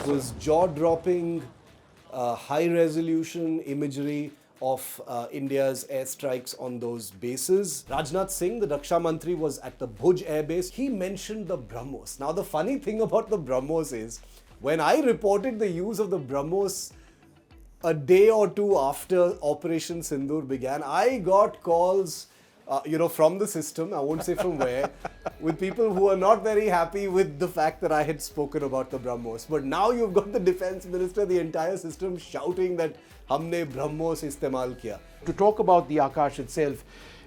It was jaw-dropping, high-resolution imagery of India's airstrikes on those bases. Rajnath Singh, the Raksha Mantri, was at the Bhuj Air Base. He mentioned the BrahMos. Now, the funny thing about the BrahMos is, when I reported the use of the BrahMos a day or two after Operation Sindoor began, I got calls from the system, I won't say from where, with people who are not very happy with the fact that I had spoken about the BrahMos. But now you've got the defense minister, the entire system shouting that हमने BrahMos इस्तेमाल किया. To talk about the Akash itself,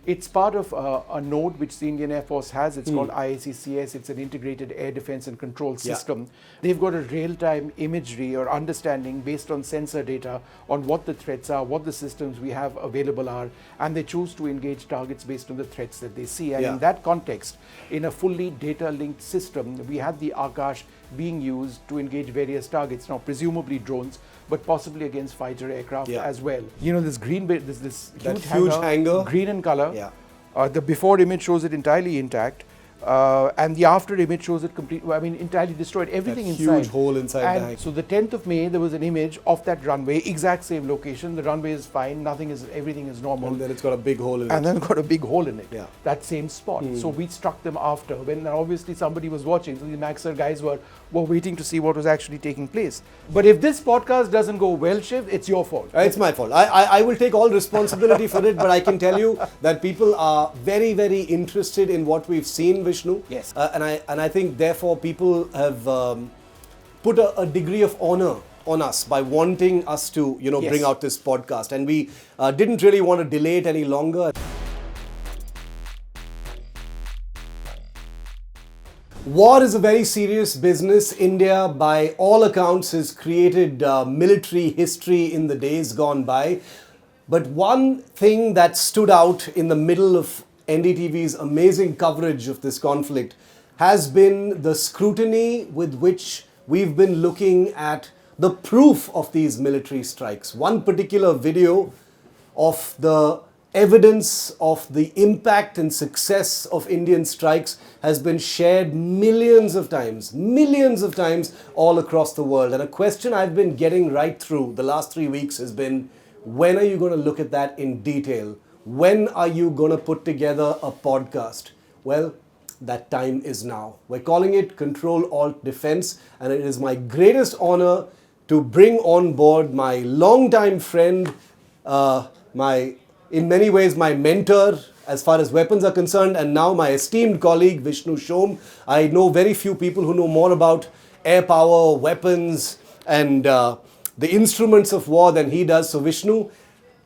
it's part of a node which the Indian Air Force has. It's called IACCS. It's an integrated air defense and control system. They've got a real-time imagery or understanding based on sensor data on what the threats are, what the systems we have available are, and they choose to engage targets based on the threats that they see. And in that context, in a fully data-linked system, we had the Akash being used to engage various targets. Now, presumably drones, but possibly against fighter aircraft as well. You know, this green bit, this huge hangar, green in color. The before image shows it entirely intact, and the after image shows it entirely destroyed. Everything that inside. Huge hole inside the hangar. So the 10th of May, there was an image of that runway, exact same location. The runway is fine, everything is normal. And then it's got a big hole in it. And then got a big hole in it. That same spot. So we struck them after, when obviously somebody was watching. So the Maxer guys were waiting to see what was actually taking place. But if this podcast doesn't go well, Shiv, it's your fault. It's my fault. I will take all responsibility for it, but I can tell you that people are very, very interested in what we've seen, Vishnu. Yes. And I think therefore people have put a degree of honor on us by wanting us to, bring out this podcast. And we didn't really want to delay it any longer. War is a very serious business. India, by all accounts, has created military history in the days gone by. But one thing that stood out in the middle of NDTV's amazing coverage of this conflict has been the scrutiny with which we've been looking at the proof of these military strikes. One particular video of the evidence of the impact and success of Indian strikes has been shared millions of times all across the world. And a question I've been getting right through the last 3 weeks has been, when are you going to look at that in detail? When are you going to put together a podcast? Well, that time is now. We're calling it Control Alt Defence, and it is my greatest honor to bring on board my longtime friend, in many ways my mentor as far as weapons are concerned, and now my esteemed colleague Vishnu. I know very few people who know more about air power, weapons, and the instruments of war than he does. So Vishnu,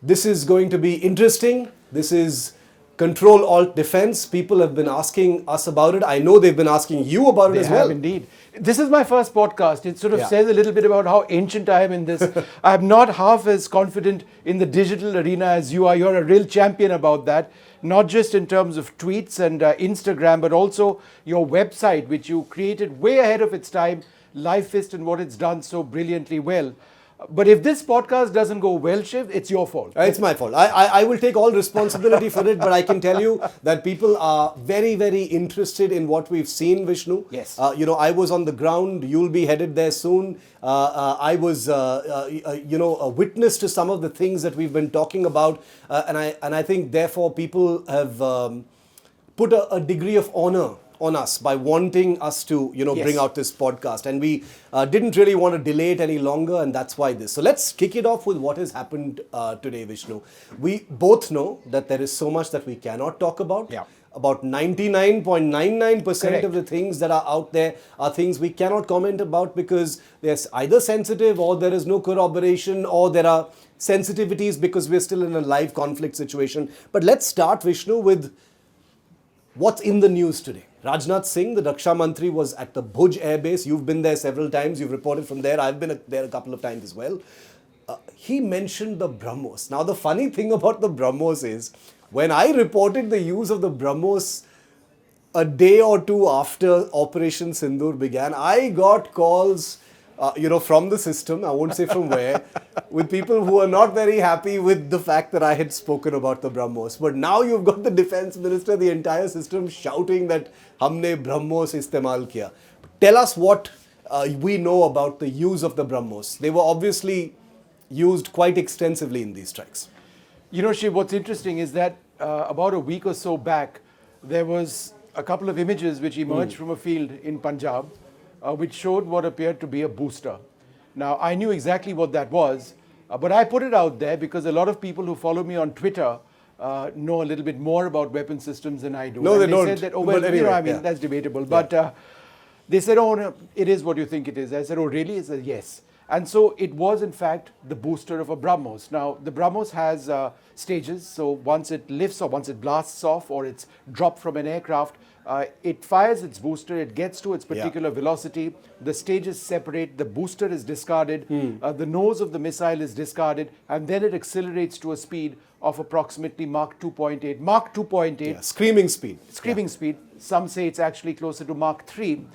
this is going to be interesting. This is Control Alt Defence. People have been asking us about it. I know they've been asking you about it as well. They have indeed. This is my first podcast. It sort of says a little bit about how ancient I am in this. I'm not half as confident in the digital arena as you are. You're a real champion about that. Not just in terms of tweets and Instagram, but also your website, which you created way ahead of its time, Live Fist, and what it's done so brilliantly well. But if this podcast doesn't go well, Shiv, it's your fault. It's my fault. I will take all responsibility for it, but I can tell you that people are very, very interested in what we've seen, Vishnu. Yes. I was on the ground. You'll be headed there soon. I was, a witness to some of the things that we've been talking about. And I think, therefore, people have put a degree of honor on us by wanting us to, bring out this podcast. And we didn't really want to delay it any longer, and that's why this. So let's kick it off with what has happened today, Vishnu. We both know that there is so much that we cannot talk about. About 99.99% of the things that are out there are things we cannot comment about because they're either sensitive, or there is no corroboration, or there are sensitivities because we're still in a live conflict situation. But let's start, Vishnu, with what's in the news today. Rajnath Singh, the Raksha Mantri, was at the Bhuj Air Base. You've been there several times. You've reported from there. I've been there a couple of times as well. He mentioned the BrahMos. Now, the funny thing about the BrahMos is, when I reported the use of the BrahMos a day or two after Operation Sindoor began, I got calls from the system, I won't say from where, with people who are not very happy with the fact that I had spoken about the BrahMos. But now you've got the defense minister, the entire system shouting that हमने BrahMos इस्तेमाल किया. Tell us what we know about the use of the BrahMos? They were obviously used quite extensively in these strikes. You know, Shiv, what's interesting is that about a week or so back, there was a couple of images which emerged from a field in Punjab, which showed what appeared to be a booster. Now, I knew exactly what that was, but I put it out there because a lot of people who follow me on Twitter know a little bit more about weapon systems than I do. No, and they don't. Said that, oh, well, anyway, you know, I mean, that's debatable. But they said, oh, no, it is what you think it is. I said, oh, really? He said, yes. And so it was, in fact, the booster of a BrahMos. Now, the BrahMos has stages. So once it lifts or once it blasts off or it's dropped from an aircraft, it fires its booster, it gets to its particular velocity, the stages separate, the booster is discarded, the nose of the missile is discarded, and then it accelerates to a speed of approximately Mach 2.8. Mach 2.8. Yeah, screaming speed. Screaming speed. Some say it's actually closer to Mach 3.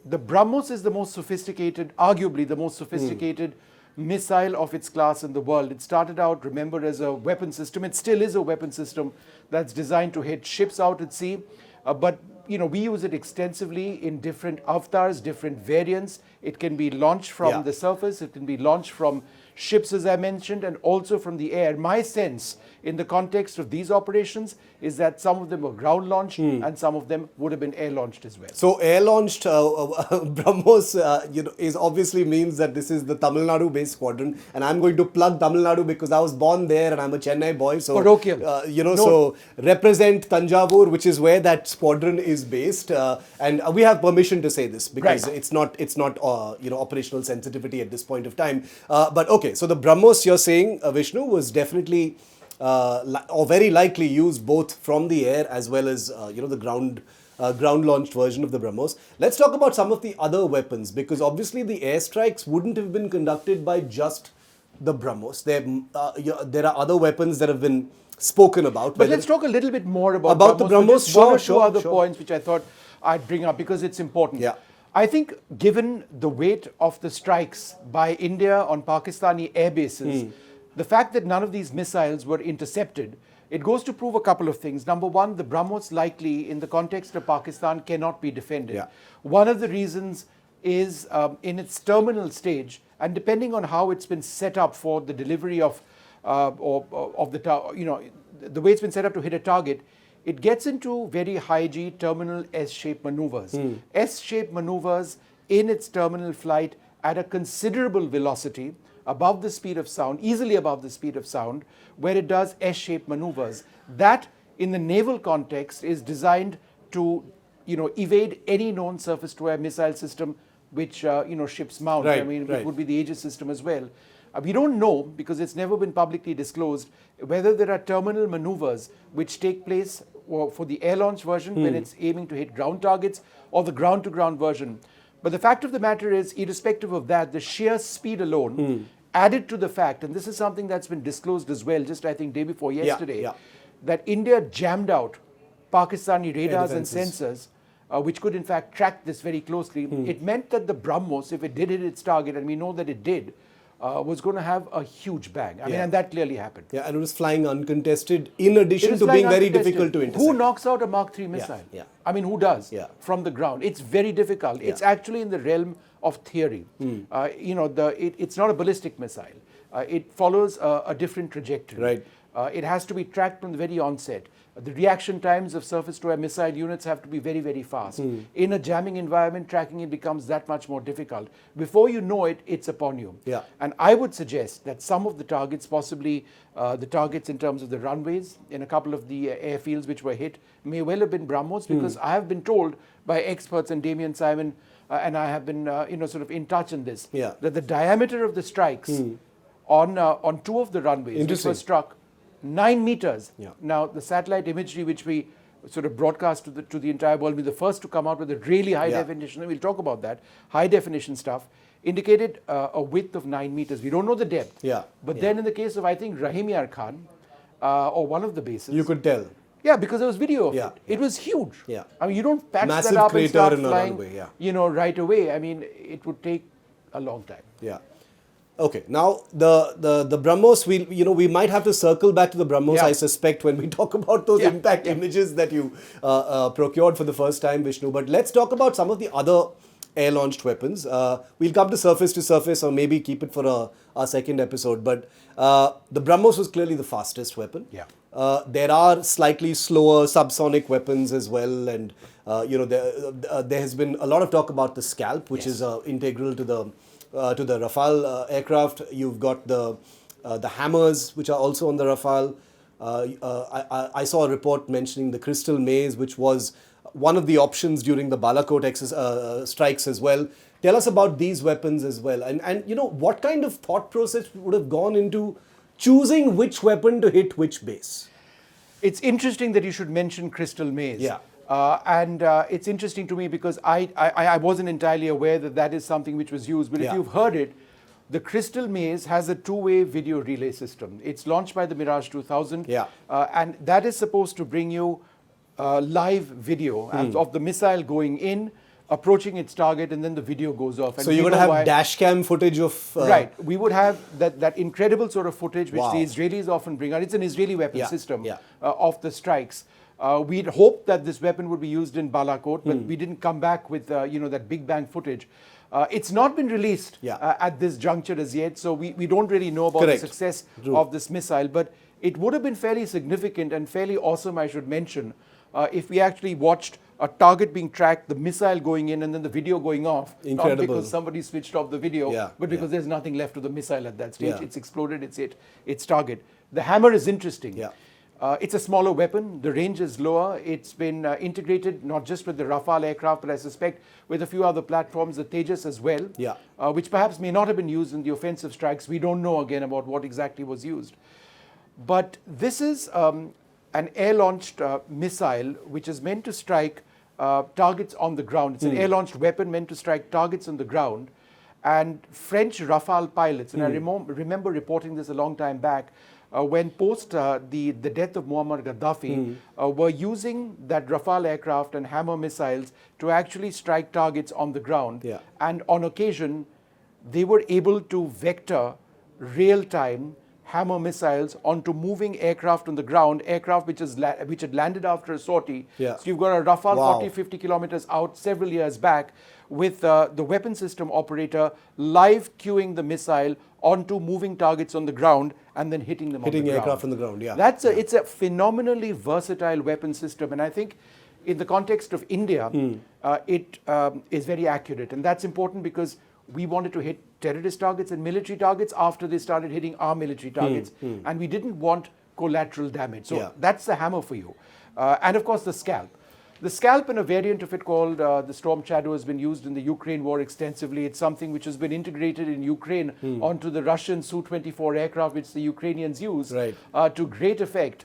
The BrahMos is the most sophisticated, arguably the most sophisticated missile of its class in the world. It started out, remember, as a weapon system. It still is a weapon system that's designed to hit ships out at sea. But you know, we use it extensively in different avatars, different variants. It can be launched from the surface. It can be launched from ships, as I mentioned, and also from the air. My sense in the context of these operations is that some of them were ground launched and some of them would have been air launched as well. So air launched BrahMos, you know, is obviously means that this is the Tamil Nadu based squadron, and I'm going to plug Tamil Nadu because I was born there and I'm a Chennai boy. So parochial. You know, so represent Tanjavur, which is where that squadron is based, and we have permission to say this because it's not you know, operational sensitivity at this point of time. But okay, so the BrahMos, you're saying, Vishnu, was definitely or very likely used both from the air as well as you know, the ground launched version of the BrahMos. Let's talk about some of the other weapons, because obviously the airstrikes wouldn't have been conducted by just the BrahMos. There are other weapons that have been spoken about. But let's talk a little bit more about the BrahMos. Just one or two other points which I thought I'd bring up because it's important. Yeah. I think given the weight of the strikes by India on Pakistani air bases, the fact that none of these missiles were intercepted, it goes to prove a couple of things. Number one, the BrahMos likely in the context of Pakistan cannot be defended. Yeah. One of the reasons is in its terminal stage, and depending on how it's been set up for the delivery of the, you know, the way it's been set up to hit a target, it gets into very high G terminal S-shaped maneuvers. S-shaped maneuvers in its terminal flight at a considerable velocity, above the speed of sound, easily above the speed of sound, where it does S-shaped maneuvers. That, in the naval context, is designed to, you know, evade any known surface-to-air missile system which, you know, ships mount. I mean, it would be the Aegis system as well. We don't know, because it's never been publicly disclosed, whether there are terminal maneuvers which take place for the air-launched version when it's aiming to hit ground targets, or the ground-to-ground version. But the fact of the matter is, irrespective of that, the sheer speed alone, added to the fact, and this is something that's been disclosed as well, just I think day before yesterday, that India jammed out Pakistani radars and sensors, which could in fact track this very closely. It meant that the BrahMos, if it did hit its target, and we know that it did, was going to have a huge bang. I mean, and that clearly happened. Yeah, and it was flying uncontested in addition to being very difficult to intercept. Who knocks out a Mach 3 missile? I mean, who does? From the ground. It's very difficult. It's actually in the realm of theory. You know, it's not a ballistic missile. It follows a different trajectory. It has to be tracked from the very onset. The reaction times of surface-to-air missile units have to be very, very fast. In a jamming environment, tracking it becomes that much more difficult. Before you know it, it's upon you. And I would suggest that some of the targets, possibly the targets in terms of the runways in a couple of the airfields which were hit, may well have been BrahMos, because I have been told by experts, and Damien Simon and I have been you know, sort of in touch on this, that the diameter of the strikes on two of the runways which were struck, 9 meters. Now, the satellite imagery which we sort of broadcast to the entire world, we're the first to come out with a really high definition, and we'll talk about that, high definition stuff, indicated a width of 9 meters. We don't know the depth. But then in the case of, I think, Rahim Yar Khan, or one of the bases, you could tell. Yeah, because there was video of it. It was huge. I mean, you don't patch Massive that up and start flying, runway, you know, right away. I mean, it would take a long time. Okay, now the BrahMos, we might have to circle back to the BrahMos, I suspect, when we talk about those impact images that you procured for the first time, Vishnu. But let's talk about some of the other air-launched weapons. We'll come to surface, or maybe keep it for our second episode. But the BrahMos was clearly the fastest weapon. Yeah. There are slightly slower subsonic weapons as well, and there has been a lot of talk about the Scalp, which is integral to the Rafale aircraft. You've got the Hammers, which are also on the Rafale. I saw a report mentioning the Crystal Maze, which was one of the options during the Balakot strikes as well. Tell us about these weapons as well, and what kind of thought process would have gone into choosing which weapon to hit which base. It's interesting that you should mention Crystal Maze. Yeah. And it's interesting to me because I wasn't entirely aware that that is something which was used. But if you've heard it, the Crystal Maze has a two-way video relay system. It's launched by the Mirage 2000. Yeah. And that is supposed to bring you live video of the missile going in, approaching its target, and then the video goes off. And so you're going to have dash cam footage of... Right. We would have that incredible sort of footage which the Israelis often bring out. It's an Israeli weapon system of the strikes. We'd hoped that this weapon would be used in Balakot, but we didn't come back with that Big Bang footage. It's not been released at this juncture as yet, so we don't really know about the success of this missile. But it would have been fairly significant and fairly awesome, I should mention, if we actually watched a target being tracked, the missile going in, and then the video going off. Incredible. Not because somebody switched off the video, but because there's nothing left of the missile at that stage. It's exploded, it's hit its target. The Hammer is interesting. It's a smaller weapon. The range is lower. It's been integrated not just with the Rafale aircraft, but I suspect with a few other platforms, the Tejas as well, which perhaps may not have been used in the offensive strikes. We don't know again about what exactly was used. But this is an air-launched missile which is meant to strike targets on the ground. It's an air-launched weapon meant to strike targets on the ground. And French Rafale pilots, and I remember reporting this a long time back, when post the death of Muammar Gaddafi, were using that Rafale aircraft and Hammer missiles to actually strike targets on the ground. And on occasion, they were able to vector real-time Hammer missiles onto moving aircraft on the ground, aircraft which had landed after a sortie. So you've got a Rafale 40, 50 kilometers out several years back with the weapon system operator live cueing the missile onto moving targets on the ground and then hitting them on the ground. Hitting aircraft on the ground, It's a phenomenally versatile weapon system, and I think in the context of India, it is very accurate. And that's important because we wanted to hit terrorist targets and military targets after they started hitting our military targets, and we didn't want collateral damage. So that's the Hammer for you. And of course the Scalp. The Scalp, and a variant of it called the Storm Shadow, has been used in the Ukraine war extensively. It's something which has been integrated in Ukraine onto the Russian Su-24 aircraft, which the Ukrainians use to great effect.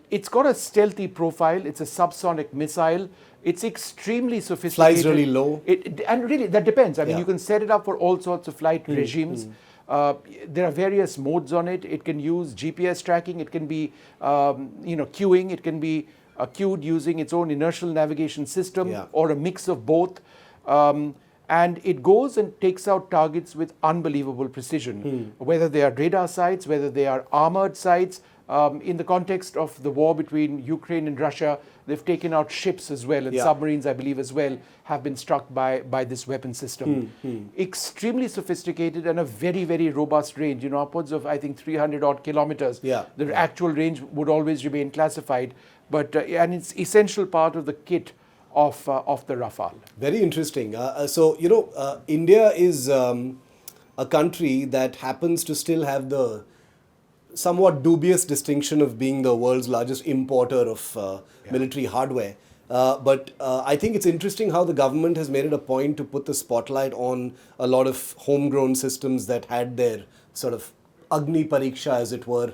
It's got a stealthy profile. It's a subsonic missile. It's extremely sophisticated. Flies really low. And really, that depends. I mean, you can set it up for all sorts of flight regimes. There are various modes on it. It can use GPS tracking. It can be, queuing. It can be queued using its own inertial navigation system or a mix of both. And it goes and takes out targets with unbelievable precision, whether they are radar sites, whether they are armored sites. In the context of the war between Ukraine and Russia, they've taken out ships as well, and submarines, I believe, as well, have been struck by this weapon system. Extremely sophisticated and a very, very robust range, upwards of, I think, 300 odd kilometers. The actual range would always remain classified, but and it's essential part of the kit of the Rafale. Very interesting. India is a country that happens to still have the somewhat dubious distinction of being the world's largest importer of military hardware. But I think it's interesting how the government has made it a point to put the spotlight on a lot of homegrown systems that had their sort of Agni Pariksha, as it were,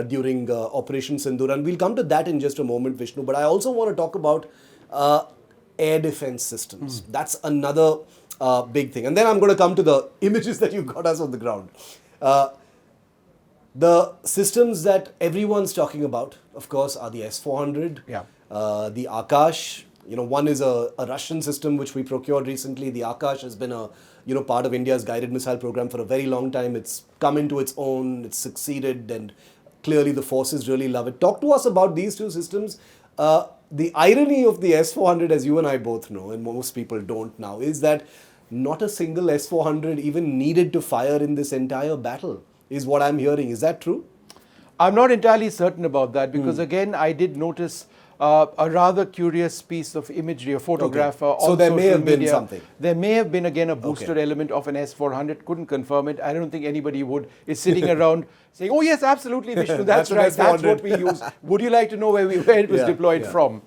during Operation Sindoor. And we'll come to that in just a moment, Vishnu. But I also want to talk about air defense systems. That's another big thing. And then I'm going to come to the images that you got us on the ground. The systems that everyone's talking about, of course, are the S-400, the Akash. One is a Russian system which we procured recently. The Akash has been a part of India's guided missile program for a very long time. It's come into its own, it's succeeded, and clearly the forces really love it. Talk to us about these two systems. the irony of the S-400, as you and I both know, and most people don't now, is that not a single S-400 even needed to fire in this entire battle, is what I'm hearing. Is that true? I'm not entirely certain about that because, again, I did notice a rather curious piece of imagery, a photograph. Okay. So there may have been something. There may have been, again, a booster element of an S-400. Couldn't confirm it. I don't think anybody is sitting around saying, oh, yes, absolutely, Vishnu, that's right. That's what we use. Would you like to know where it was deployed from?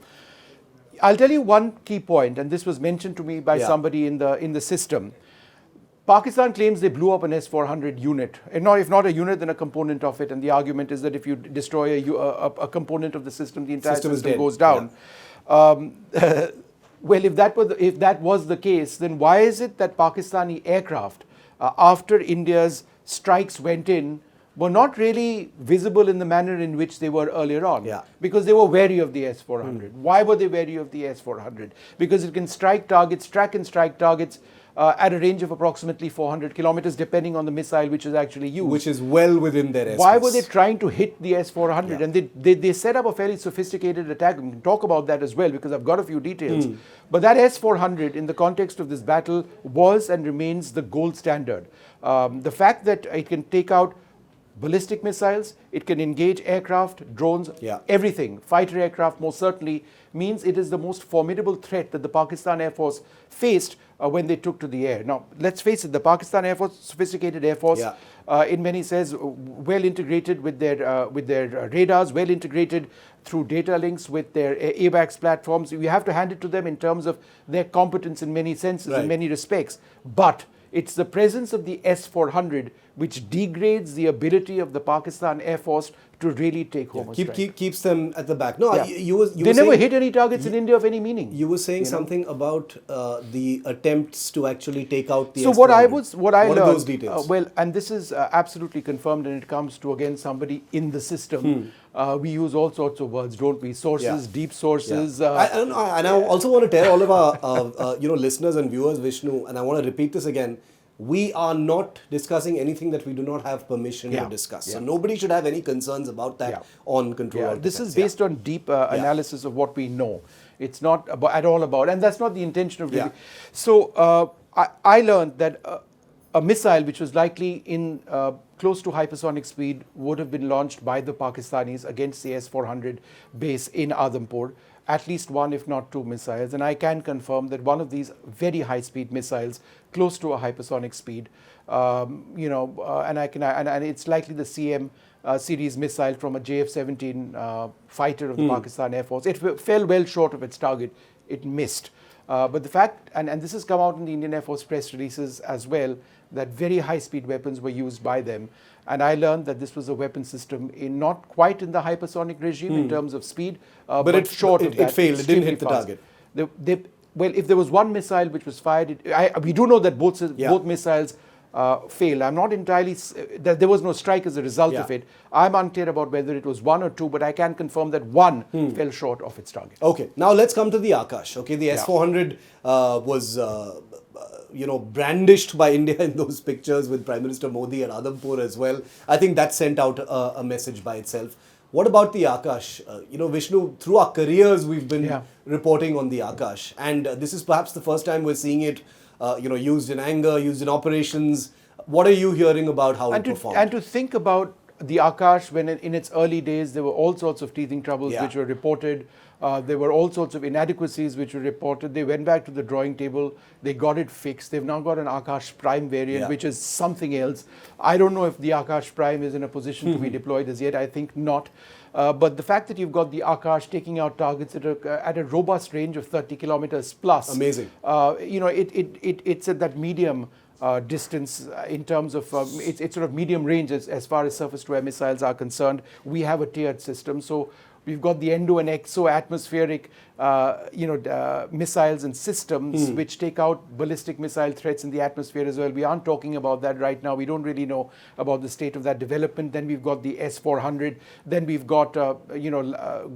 I'll tell you one key point, and this was mentioned to me by somebody in the system. Pakistan claims they blew up an S-400 unit. And if not a unit, then a component of it. And the argument is that if you destroy a component of the system, the entire system goes down. Yeah. Well, if that was the case, then why is it that Pakistani aircraft, after India's strikes went in, were not really visible in the manner in which they were earlier on? Yeah. Because they were wary of the S-400. Why were they wary of the S-400? Because it can strike targets, track and strike targets, at a range of approximately 400 kilometers, depending on the missile which is actually used. Which is well within their airspace. Why were they trying to hit the S-400? Yeah. And they set up a fairly sophisticated attack. We can talk about that as well because I've got a few details. But that S-400, in the context of this battle, was and remains the gold standard. The fact that it can take out ballistic missiles, it can engage aircraft, drones, everything, fighter aircraft most certainly, means it is the most formidable threat that the Pakistan Air Force faced when they took to the air. Now, let's face it, the Pakistan Air Force, sophisticated Air Force, in many sense, well integrated with their radars, well integrated through data links with their AWACS platforms. You have to hand it to them in terms of their competence in many senses, in many respects. But it's the presence of the S-400 which degrades the ability of the Pakistan Air Force to really take home a strike. Keeps them at the back. No, they never hit any targets in India of any meaning. You were saying something about the attempts to actually take out the S-400. So what I learned, are those details? Well, and this is absolutely confirmed, and it comes to, again, somebody in the system. We use all sorts of words, don't we? Sources, deep sources. And I also want to tell all of our listeners and viewers, Vishnu, and I want to repeat this again. We are not discussing anything that we do not have permission to discuss. So nobody should have any concerns about that on Control ALT Defence. This is based on deep analysis of what we know. It's not at all about, and that's not the intention of it. So I learned that a missile which was likely in close to hypersonic speed would have been launched by the Pakistanis against the S-400 base in Adhampur. At least one, if not two missiles. And I can confirm that one of these very high-speed missiles, close to a hypersonic speed, and it's likely the CM series missile from a JF-17 fighter of the Pakistan Air Force. It fell well short of its target. It missed. But the fact, and this has come out in the Indian Air Force press releases as well, that very high-speed weapons were used by them. And I learned that this was a weapon system not quite in the hypersonic regime in terms of speed, but it's short of that. It failed. It didn't hit the target. Well, if there was one missile which was fired, we do know that both missiles failed. I'm not entirely, there was no strike as a result of it. I'm unclear about whether it was one or two, but I can confirm that one fell short of its target. Okay, now let's come to the Akash. Okay, the S-400 was brandished by India in those pictures with Prime Minister Modi at Adhampur as well. I think that sent out a message by itself. What about the Akash? Vishnu, through our careers, we've been reporting on the Akash. And this is perhaps the first time we're seeing it, used in anger, used in operations. What are you hearing about how it performed? And to think about the Akash, when in its early days, there were all sorts of teething troubles which were reported. There were all sorts of inadequacies which were reported. They went back to the drawing table. They got it fixed. They've now got an Akash Prime variant, which is something else. I don't know if the Akash Prime is in a position to be deployed as yet. I think not. But the fact that you've got the Akash taking out targets at a robust range of 30 kilometers plus. Amazing. It's at that medium distance in terms of it's sort of medium range as far as surface-to-air missiles are concerned. We have a tiered system, so we've got the endo and exo-atmospheric missiles and systems which take out ballistic missile threats in the atmosphere as well. We aren't talking about that right now. We don't really know about the state of that development. Then we've got the S-400. Then we've got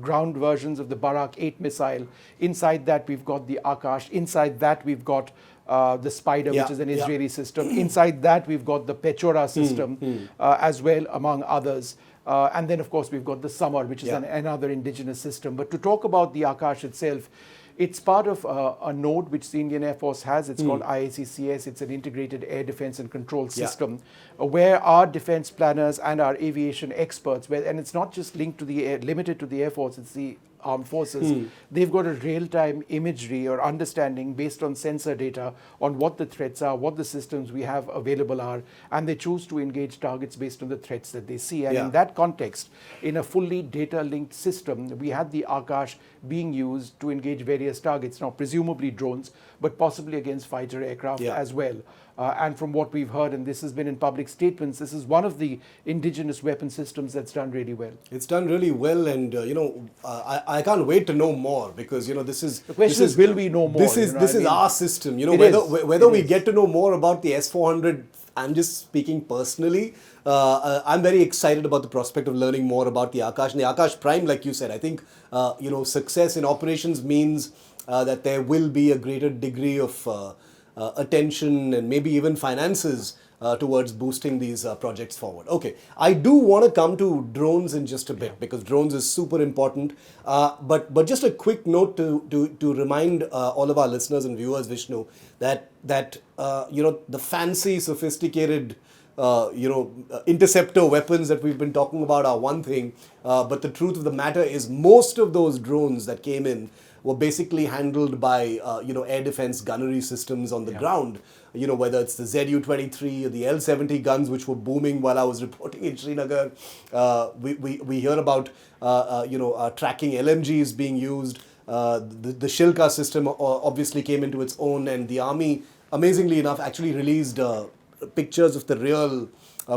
ground versions of the Barak 8 missile. Inside that we've got the Akash. Inside that we've got the Spider, which is an Israeli system. Inside that we've got the Pechora system as well, among others. And then, of course, we've got the Samar, which is another indigenous system. But to talk about the Akash itself, it's part of a node which the Indian Air Force has. It's called IACCS. It's an integrated air defense and control system where our defense planners and our aviation experts, and it's not just linked to the limited to the Air Force, it's the armed forces, they've got a real-time imagery or understanding based on sensor data on what the threats are, what the systems we have available are, and they choose to engage targets based on the threats that they see. And in that context, in a fully data-linked system, we had the Akash being used to engage various targets, now presumably drones, but possibly against fighter aircraft as well. And from what we've heard, and this has been in public statements, this is one of the indigenous weapon systems that's done really well. It's done really well, and I can't wait to know more, because this is the question is, will we know more? This is our system. Whether we get to know more about the S-400. I'm just speaking personally. I'm very excited about the prospect of learning more about the Akash and the Akash Prime. Like you said, I think success in operations means that there will be a greater degree of attention and maybe even finances towards boosting these projects forward. Okay, I do want to come to drones in just a bit, because drones is super important. But just a quick note to remind all of our listeners and viewers, Vishnu, that the fancy, sophisticated interceptor weapons that we've been talking about are one thing, but the truth of the matter is most of those drones that came in were basically handled by air defense gunnery systems on the ground. Whether it's the ZU-23 or the L-70 guns, which were booming while I was reporting in Srinagar. We hear about tracking LMGs being used. The Shilka system obviously came into its own, and the army, amazingly enough, actually released pictures of the real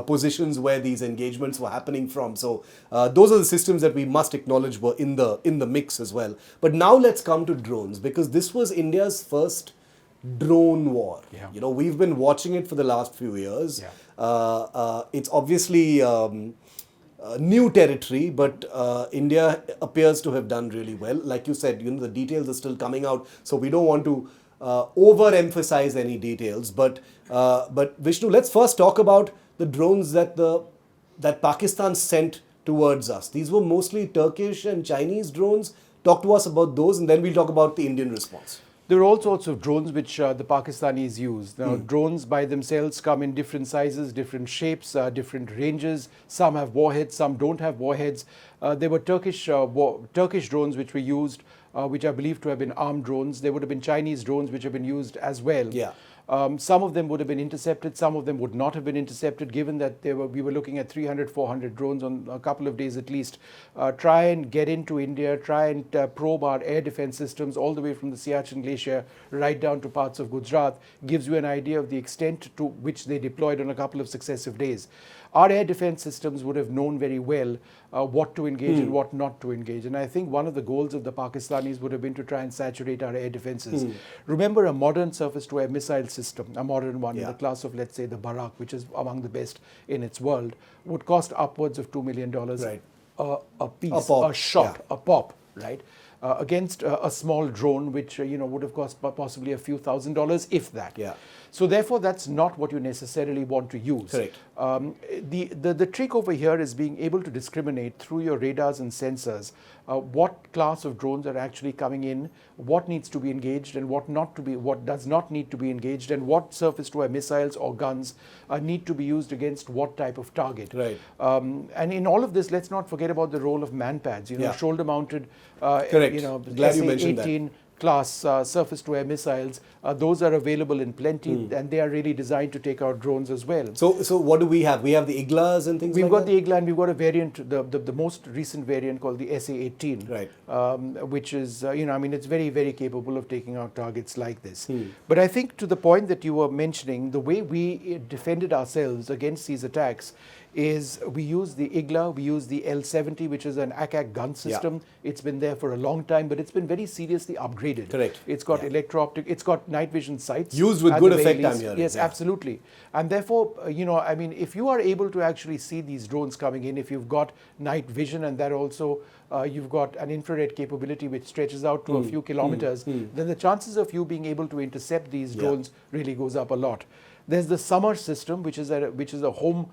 positions where these engagements were happening from. So those are the systems that we must acknowledge were in the mix as well. But now let's come to drones, because this was India's first drone war. We've been watching it for the last few years. It's obviously new territory, but India appears to have done really well. Like you said, the details are still coming out, so we don't want to overemphasize any details. But Vishnu, let's first talk about the drones that Pakistan sent towards us. These were mostly Turkish and Chinese drones. Talk to us about those, and then we'll talk about the Indian response. There are all sorts of drones which the Pakistanis use. Now, drones by themselves come in different sizes, different shapes, different ranges. Some have warheads, some don't have warheads. There were Turkish drones which were used, which are believed to have been armed drones. There would have been Chinese drones which have been used as well. Some of them would have been intercepted, some of them would not have been intercepted, given that we were looking at 300, 400 drones on a couple of days at least. Try and get into India, try and probe our air defense systems all the way from the Siachen Glacier right down to parts of Gujarat, gives you an idea of the extent to which they deployed on a couple of successive days. Our air defense systems would have known very well what to engage and what not to engage. And I think one of the goals of the Pakistanis would have been to try and saturate our air defenses. Remember, a modern surface-to-air missile system, a modern one in the class of, let's say, the Barak, which is among the best in its world, would cost upwards of $2 million a piece, a shot, a pop, right? Against a small drone, which would have cost possibly a few $1,000s, if that. So therefore, that's not what you necessarily want to use. Correct. The trick over here is being able to discriminate through your radars and sensors what class of drones are actually coming in, what needs to be engaged and what does not need to be engaged, and what surface-to-air missiles or guns need to be used against what type of target. Right. And in all of this, let's not forget about the role of manpads. Shoulder-mounted, Glad you mentioned that. class surface-to-air missiles. Those are available in plenty, and they are really designed to take out drones as well. So what do we have? We have the Iglas and things like that? We've got the Igla, and we've got a variant, the most recent variant called the SA-18, right. which is, it's very, very capable of taking out targets like this. But I think to the point that you were mentioning, the way we defended ourselves against these attacks is we use the Igla, we use the L-70, which is an ACAC gun system. It's been there for a long time, but it's been very seriously upgraded. Correct. It's got electro-optic, it's got night vision sights. Used with good effect, I'm hearing. Yes, absolutely. And therefore, if you are able to actually see these drones coming in, if you've got night vision and that also you've got an infrared capability which stretches out to a few kilometers, then the chances of you being able to intercept these drones really goes up a lot. There's the Samar system, which is a home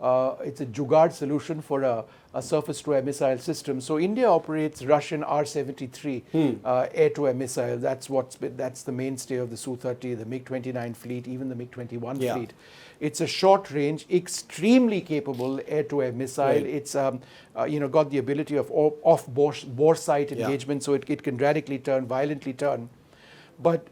it's a jugaad solution for a surface-to-air missile system. So India operates Russian R-73 air-to-air missile. That's the mainstay of the Su-30, the MiG-29 fleet, even the MiG-21 fleet. It's a short-range, extremely capable air-to-air missile. Right. It's got the ability of off-bore sight engagement, so it can radically turn, violently turn. But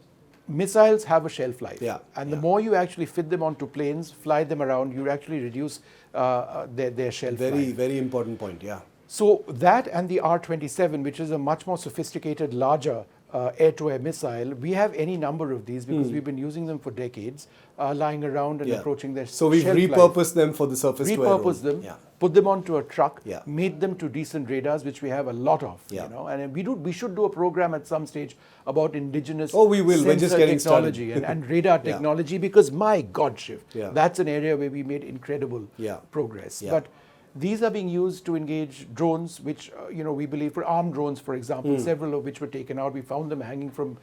missiles have a shelf life, and the more you actually fit them onto planes, fly them around, you actually reduce their shelf life. Very important point, So that and the R-27, which is a much more sophisticated, larger air-to-air missile, we have any number of these because we've been using them for decades, lying around and approaching their So we've repurposed them for the surface-to-air. Repurposed them, put them onto a truck, made them to decent radars, which we have a lot of. And we should do a program at some stage about indigenous We're just getting technology and radar technology, because my God, Shiv, that's an area where we made incredible progress. But these are being used to engage drones, which we believe, for armed drones, for example, several of which were taken out. We found them hanging from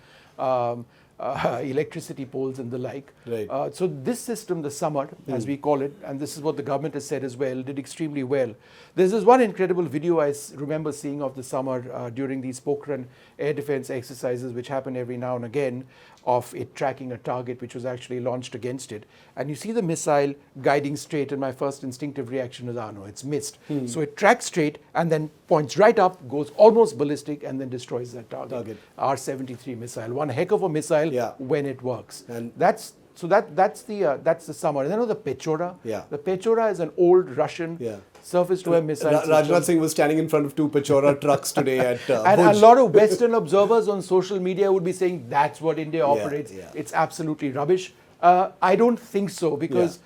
electricity poles and the like. Right. So this system, the Samar, as we call it, and this is what the government has said as well, did extremely well. There's this one incredible video I remember seeing of the Samar during these Pokhran air defense exercises, which happen every now and again, of it tracking a target which was actually launched against it. And you see the missile guiding straight, and my first instinctive reaction is, no, it's missed. So it tracks straight and then points right up, goes almost ballistic, and then destroys that target. R-73 missile. One heck of a missile when it works. And that's the Samar. And then the Pechora. The Pechora is an old Russian surface-to-air missile system. Rajnath Singh was standing in front of 2 Pechora trucks today at and Bhuj. a lot of Western observers on social media would be saying that's what India operates. It's absolutely rubbish. I don't think so, because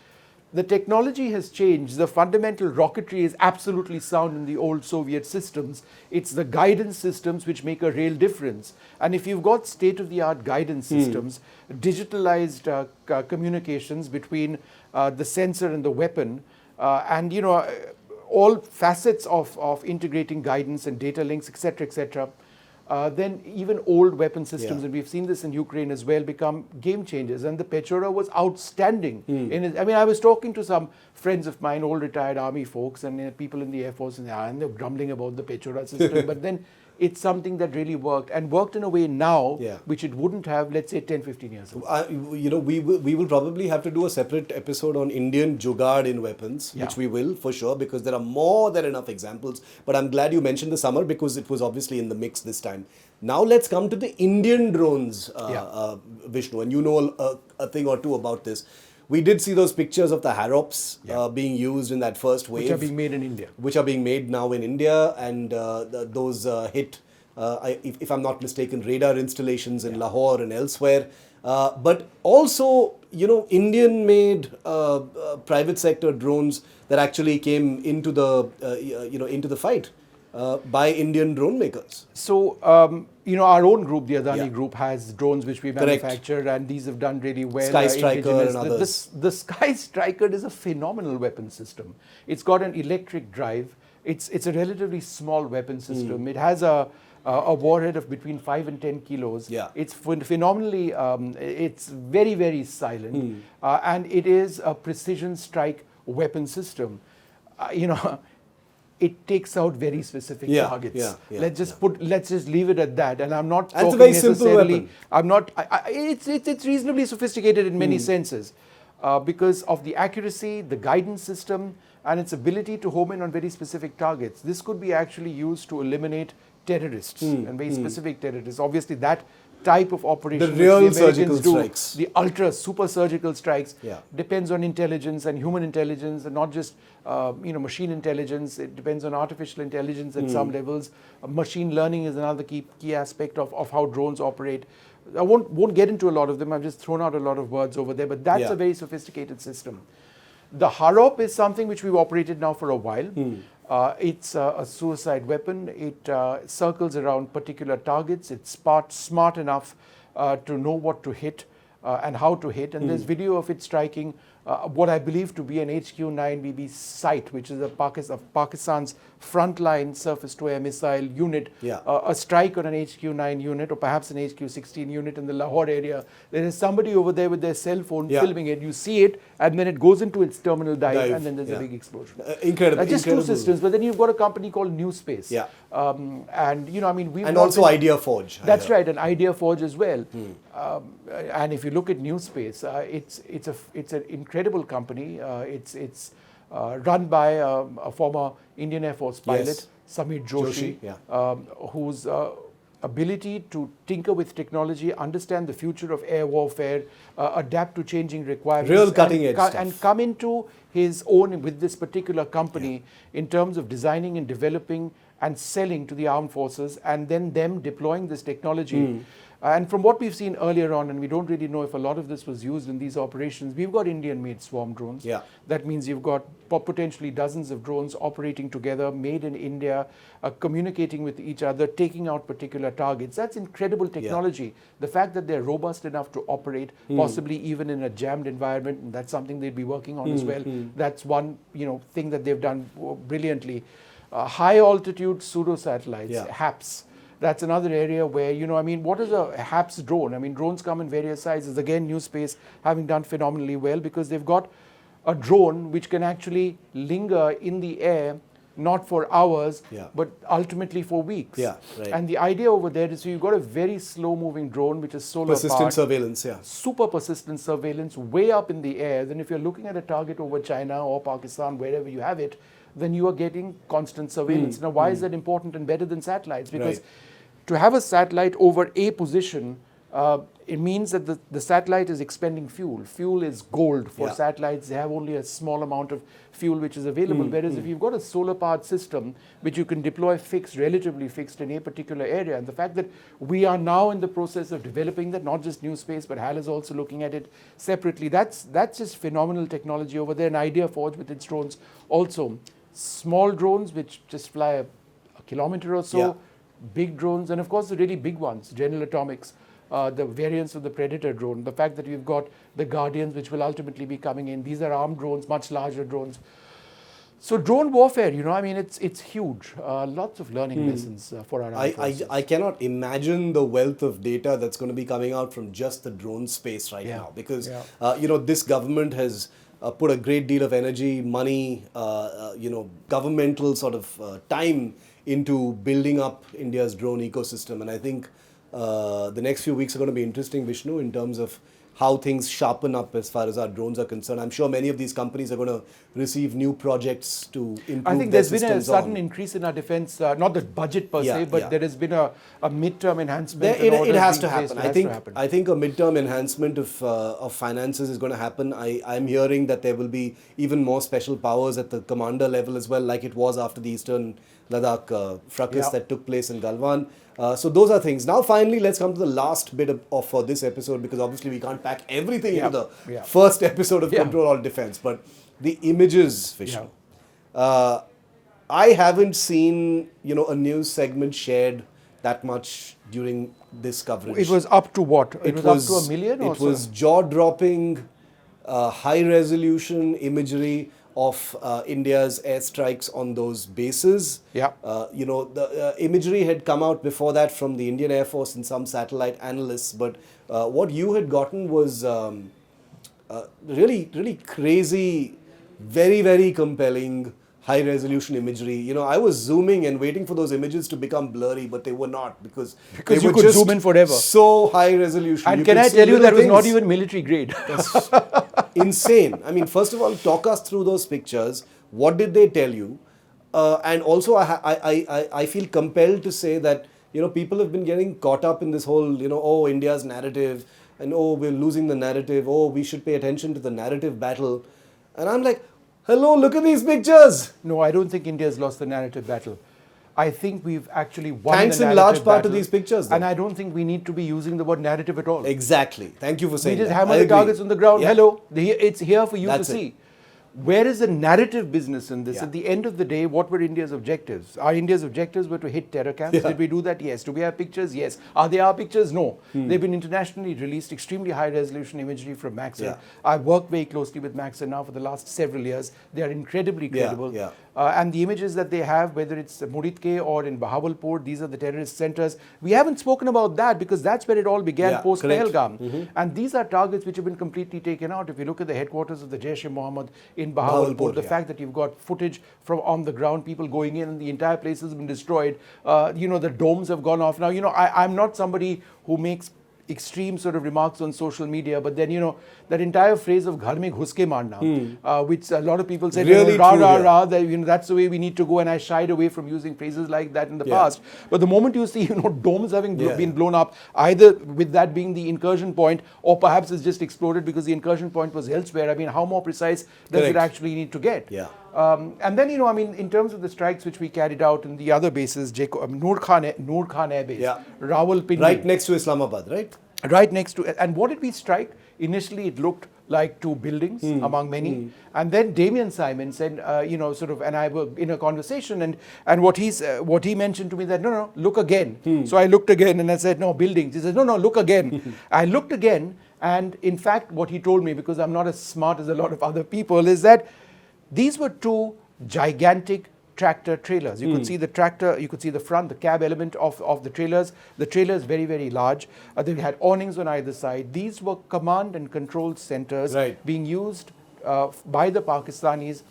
the technology has changed. The fundamental rocketry is absolutely sound in the old Soviet systems. It's the guidance systems which make a real difference. And if you've got state-of-the-art guidance systems, digitalized communications between the sensor and the weapon, and all facets of integrating guidance and data links, etc., then even old weapon systems, and we've seen this in Ukraine as well, become game changers. And the Pechora was outstanding. I was talking to some friends of mine, old retired army folks, and people in the Air Force, and they're grumbling about the Pechora system. But then it's something that really worked in a way now, which it wouldn't have, let's say, 10, 15 years ago. We will probably have to do a separate episode on Indian jugaad in weapons, which we will, for sure, because there are more than enough examples. But I'm glad you mentioned the Samar, because it was obviously in the mix this time. Now let's come to the Indian drones, Vishnu, and you know a thing or two about this. We did see those pictures of the Harops being used in that first wave. Which are being made in India. Which are being made now in India, and those hit, if I'm not mistaken, radar installations in Lahore and elsewhere. But also, Indian-made private sector drones that actually came into the fight by Indian drone makers. So, our own group, the Adani group, has drones which we manufacture, and these have done really well. Sky Striker and others. The Sky Striker is a phenomenal weapon system. It's got an electric drive. It's a relatively small weapon system. It has a warhead of between 5 and 10 kilos. It's phenomenally, it's very, very silent. And it is a precision strike weapon system. It takes out very specific targets. Let's just leave it at that. And I'm not talking it's a very necessarily. Simple weapon. I'm not. It's reasonably sophisticated in many senses, because of the accuracy, the guidance system, and its ability to home in on very specific targets. This could be actually used to eliminate terrorists and very specific terrorists. Obviously, that type of operation, the real which the surgical Americans strikes, the ultra super surgical strikes, depends on intelligence and human intelligence, and not just machine intelligence. It depends on artificial intelligence at some levels. Machine learning is another key aspect of how drones operate. I won't get into a lot of them. I've just thrown out a lot of words over there, but that's a very sophisticated system. The Harop is something which we've operated now for a while. It's a suicide weapon. It circles around particular targets. It's smart enough to know what to hit and how to hit. And there's video of it striking what I believe to be an HQ-9BB site, which is Pakistan's frontline surface-to-air missile unit, a strike on an HQ-9 unit or perhaps an HQ-16 unit in the Lahore area. There is somebody over there with their cell phone filming it. You see it, and then it goes into its terminal dive and then there's a big explosion. Incredible. Just two systems, but then you've got a company called New Space. And you know, I mean, and also Idea Forge. That's right, and Idea Forge as well. And if you look at New Space, it's an incredible company. It's run by a former Indian Air Force pilot, Samir Joshi, whose ability to tinker with technology, understand the future of air warfare, adapt to changing requirements, real cutting edge stuff, and come into his own with this particular company in terms of designing and developing and selling to the armed forces, and then them deploying this technology. And from what we've seen earlier on, and we don't really know if a lot of this was used in these operations, we've got Indian-made swarm drones. That means you've got potentially dozens of drones operating together, made in India, communicating with each other, taking out particular targets. That's incredible technology. The fact that they're robust enough to operate, possibly even in a jammed environment, and that's something they'd be working on as well. That's one thing that they've done brilliantly. High altitude pseudo satellites, HAPS. That's another area where, I mean, what is a HAPS drone? I mean, drones come in various sizes. Again, New Space having done phenomenally well because they've got a drone which can actually linger in the air, not for hours, but ultimately for weeks. And the idea over there is you've got a very slow-moving drone which is solar powered. Persistent surveillance, Super persistent surveillance way up in the air. Then if you're looking at a target over China or Pakistan, wherever you have it, then you are getting constant surveillance. Now, why is that important and better than satellites? Because to have a satellite over a position, it means that the satellite is expending fuel. Fuel is gold for satellites. They have only a small amount of fuel which is available. Whereas if you've got a solar-powered system which you can deploy relatively fixed in a particular area, and the fact that we are now in the process of developing that, not just New Space, but HAL is also looking at it separately. That's just phenomenal technology over there. An Idea Forge with its drones also. Small drones which just fly a kilometer or so, big drones, and of course the really big ones, General Atomics, the variants of the Predator drone, the fact that we've got the Guardians which will ultimately be coming in. These are armed drones, much larger drones. So drone warfare, I mean, it's huge. Lots of learning lessons for our armed forces. I cannot imagine the wealth of data that's going to be coming out from just the drone space right now because, this government has put a great deal of energy, money, governmental sort of time into building up India's drone ecosystem. And I think the next few weeks are going to be interesting, Vishnu, in terms of how things sharpen up as far as our drones are concerned. I'm sure many of these companies are going to receive new projects to improve. I think there's been a sudden increase in our defense, not the budget per se, but there has been a midterm enhancement. It has to happen. I think a midterm enhancement of finances is going to happen. I'm hearing that there will be even more special powers at the commander level as well, like it was after the Eastern Ladakh fracas that took place in Galwan. So those are things. Now finally, let's come to the last bit for this episode, because obviously we can't pack everything into the first episode of Control Alt Defence. But the images, Vishnu. I haven't seen, a news segment shared that much during this coverage. It was up to what? It was up to 1 million or so? It was jaw-dropping, high-resolution imagery of India's airstrikes on those bases. The imagery had come out before that from the Indian Air Force and some satellite analysts, but what you had gotten was really, really crazy, very, very compelling high-resolution imagery. I was zooming and waiting for those images to become blurry, but they were not because they you were could just zoom in forever. So high-resolution. And can I tell you that was not even military grade? That's insane. I mean, first of all, talk us through those pictures. What did they tell you? And also, I feel compelled to say that people have been getting caught up in this whole India's narrative, and we're losing the narrative. We should pay attention to the narrative battle. And I'm like, hello, look at these pictures. No, I don't think India's lost the narrative battle. I think we've actually won Thanks the narrative in large part battle, to these pictures, though. And I don't think we need to be using the word narrative at all. Exactly. Thank you for saying that. We just hammer the targets on the ground. Yeah. Hello, it's here for you to That's see. it. Where is the narrative business in this? At the end of the day, what were India's objectives? Our India's objectives were to hit terror camps. Did we do that? Yes. Do we have pictures? Yes. Are they our pictures? No. They've been internationally released, extremely high-resolution imagery from Maxar. I've worked very closely with Maxar now for the last several years. They are incredibly credible. And the images that they have, whether it's Muritke or in Bahawalpur, these are the terrorist centers. We haven't spoken about that because that's where it all began post Pahalgam. And these are targets which have been completely taken out. If you look at the headquarters of the Jaish-e-Mohammed in Bahawalpur, the fact that you've got footage from on the ground, people going in and the entire place has been destroyed. The domes have gone off. Now, I'm not somebody who makes extreme sort of remarks on social media, but then that entire phrase of ghar mein ghus ke marna, which a lot of people say really rah rah rah, that that's the way we need to go, and I shied away from using phrases like that in the past. But the moment you see domes having been blown up, either with that being the incursion point, or perhaps it's just exploded because the incursion point was elsewhere. I mean, how more precise does it actually need to get? And then in terms of the strikes which we carried out in the other bases, Noor Khan Air Base, Rawalpindi, right next to Islamabad, right? Right next to it. And what did we strike? Initially, it looked like two buildings among many. And then Damien Simon said, and I were in a conversation, and what he mentioned to me that, no, look again. So I looked again and I said, no, buildings. He says, no, look again. I looked again, and in fact, what he told me, because I'm not as smart as a lot of other people, is that these were two gigantic tractor trailers. You could see the tractor, you could see the front, the cab element of the trailers. The trailers very, very large. They had awnings on either side. These were command and control centers being used by the Pakistanis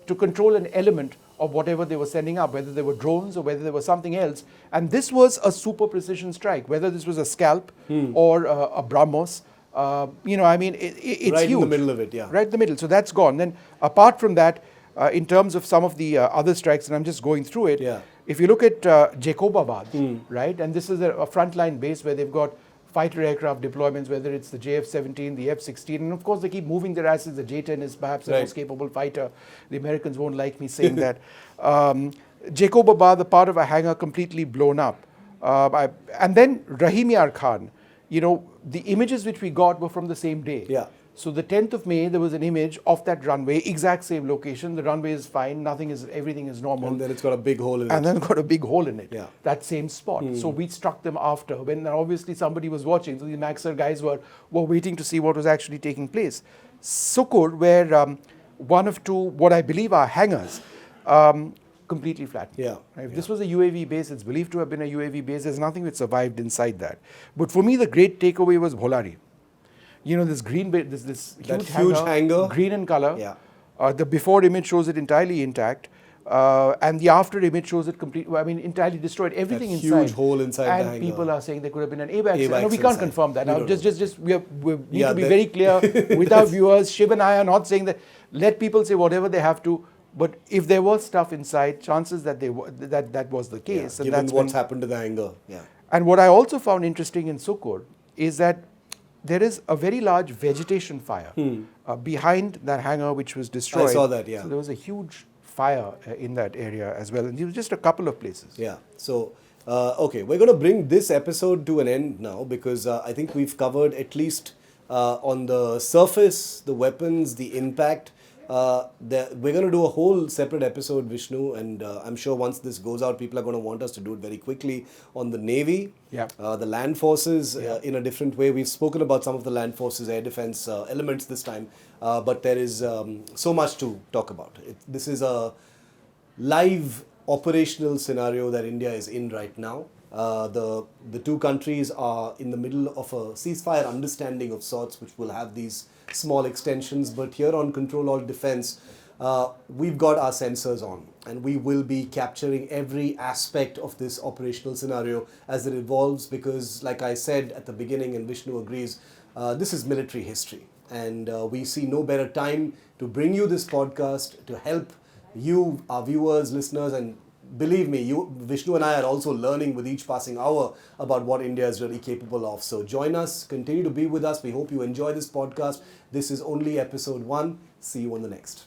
to control an element of whatever they were sending up, whether they were drones or whether there was something else. And this was a super precision strike, whether this was a scalp or a BrahMos. It's right huge. In the middle of it, Right in the middle. So that's gone. Then apart from that, in terms of some of the other strikes, and I'm just going through it, if you look at Jacobabad, right, and this is a frontline base where they've got fighter aircraft deployments, whether it's the JF-17, the F-16, and of course they keep moving their asses. The J-10 is perhaps the most capable fighter. The Americans won't like me saying that. Jacobabad, a part of a hangar completely blown up. And then Rahim Yar Khan, the images which we got were from the same day. So the 10th of May, there was an image of that runway, exact same location. The runway is fine, everything is normal. And then it's got a big hole in it. And then it's got a big hole in it. That same spot. So we struck them after, when obviously somebody was watching. So the Maxer guys were waiting to see what was actually taking place. Sukur, where one of two, what I believe are hangars, completely flat. If this was a UAV base, it's believed to have been a UAV base. There's nothing which survived inside that. But for me, the great takeaway was Bholari. This green bit, this huge hangar, green in color. The before image shows it entirely intact, and the after image shows it entirely destroyed. Everything that inside. Huge hole inside the hangar. And people are saying there could have been an AWACS. No, we can't confirm that. Now, we need to be very clear with our viewers. Shiv and I are not saying that. Let people say whatever they have to. But if there was stuff inside, chances that that was the case. And given what's happened to the hangar. And what I also found interesting in Sukur is that there is a very large vegetation fire behind that hangar which was destroyed. I saw that, So there was a huge fire in that area as well. And it was just a couple of places. So, okay, we're going to bring this episode to an end now because I think we've covered at least on the surface, the weapons, the impact. We're going to do a whole separate episode, Vishnu, and I'm sure once this goes out, people are going to want us to do it very quickly on the Navy, the land forces in a different way. We've spoken about some of the land forces air defense elements this time, but there is so much to talk about. This is a live operational scenario that India is in right now. The two countries are in the middle of a ceasefire understanding of sorts, which will have these small extensions. But here on Control Alt Defence, we've got our sensors on, and we will be capturing every aspect of this operational scenario as it evolves. Because, like I said at the beginning, and Vishnu agrees, this is military history, and we see no better time to bring you this podcast to help you, our viewers, listeners, and believe me, Vishnu and I are also learning with each passing hour about what India is really capable of. So join us, continue to be with us. We hope you enjoy this podcast. This is only episode 1. See you on the next.